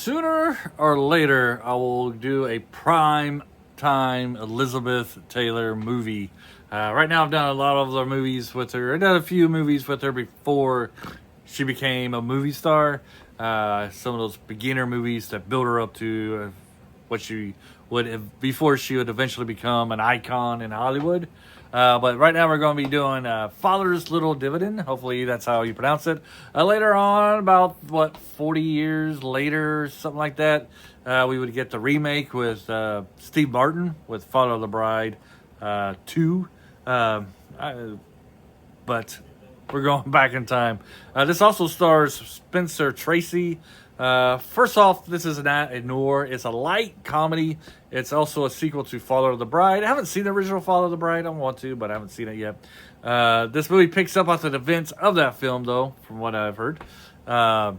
Sooner or later, I will do a prime time Elizabeth Taylor movie. Right now, I've done a lot of other movies with her. I did a few movies with her before she became a movie star. Some of those beginner movies that build her up to what she would have before she would eventually become an icon in Hollywood. But right now we're going to be doing Father's Little Dividend. Hopefully that's how you pronounce it. Later on, about 40 years later, something like that, we would get the remake with Steve Martin with Follow the Bride 2. But we're going back in time. This also stars Spencer Tracy. First off, this is not a noir. It's a light comedy. It's also a sequel to Follow the Bride. I haven't seen the original Follow the Bride. I want to, but I haven't seen it yet. This movie picks up after the events of that film, though, from what I've heard. Yeah.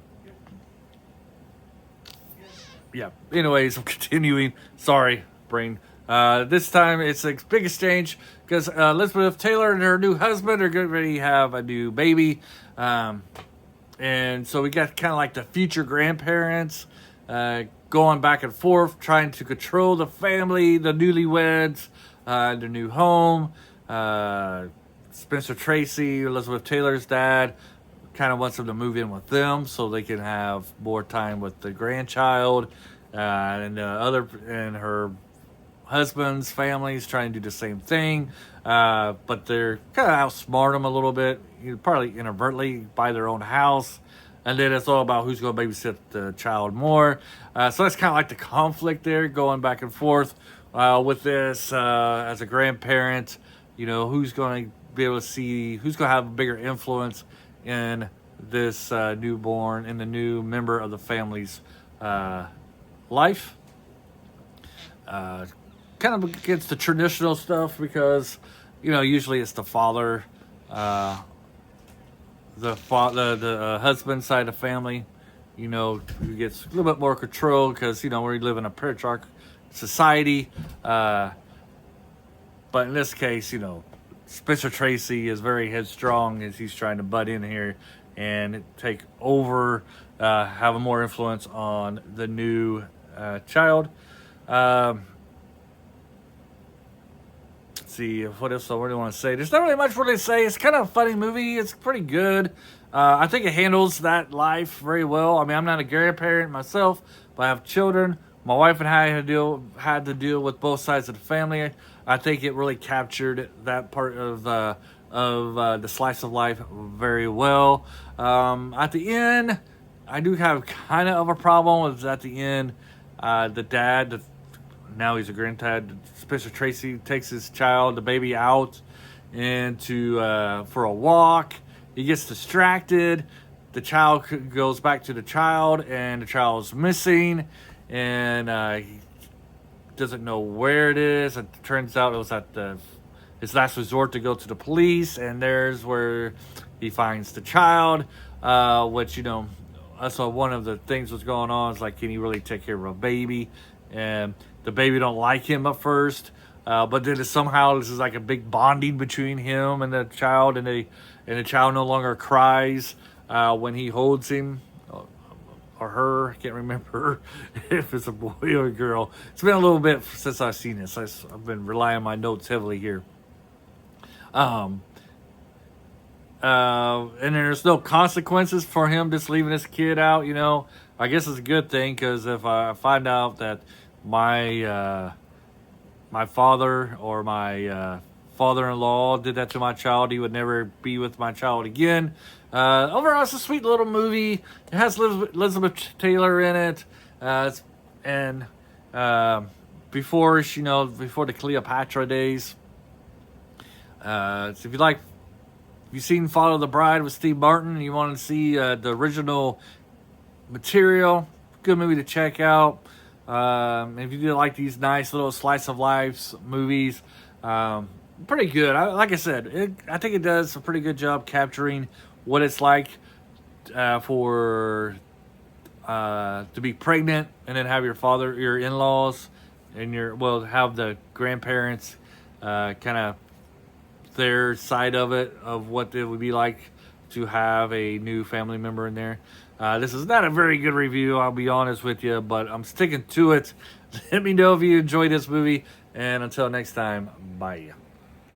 Anyways, I'm continuing. Sorry, brain. This time it's a big exchange because Elizabeth Taylor and her new husband are getting ready to have a new baby. And so we got kind of like the future grandparents going back and forth, trying to control the family, the newlyweds, their new home. Spencer Tracy, Elizabeth Taylor's dad, kind of wants them to move in with them so they can have more time with the grandchild. And her husband's family's trying to do the same thing. But they're kind of outsmart them a little bit, probably inadvertently, buy their own house. And then it's all about who's going to babysit the child more. So that's kind of like the conflict there, going back and forth with this as a grandparent. Who's going to be able to see, who's going to have a bigger influence in this newborn, in the new member of the family's life. Kind of against the traditional stuff because, usually it's the father, the husband side of the family, who gets a little bit more control because, we live in a patriarchal society. But in this case, Spencer Tracy is very headstrong as he's trying to butt in here and take over, have more influence on the new child. See what else I really want to say. There's not really much really to say. It's kind of a funny movie. It's pretty good. I think it handles that life very well. I mean, I'm not a grandparent myself, but I have children. My wife and I had to deal with both sides of the family. I think it really captured that part of the slice of life very well. At the end, I do have kind of a problem with at the end, the dad. Now he's a granddad. Spencer Tracy takes his child, the baby, out for a walk. He gets distracted. The child goes back to the child, and the child's missing, and he doesn't know where it is. It turns out it was at his last resort to go to the police, and there's where he finds the child, which, that's one of the things that's going on is like, can he really take care of a baby? And the baby don't like him at first, but then somehow this is like a big bonding between him and the child, and the child no longer cries when he holds him or her. I can't remember if it's a boy or a girl. It's been a little bit since I've seen this. I've been relying on my notes heavily here. And there's no consequences for him just leaving this kid out. I guess it's a good thing because if I find out that my father or my father-in-law did that to my child, he would never be with my child again. Overall, it's a sweet little movie. It has Elizabeth Taylor in it, and before the Cleopatra days. So if you've seen Follow the Bride with Steve Martin, and you want to see the original material, good movie to check out. If you do like these nice little slice of life movies, pretty good. Like I said, I think it does a pretty good job capturing what it's like to be pregnant and then have your in-laws, and have the grandparents kind of their side of it, of what it would be like to have a new family member in there. This is not a very good review, I'll be honest with you, but I'm sticking to it. Let me know if you enjoyed this movie, and until next time, bye.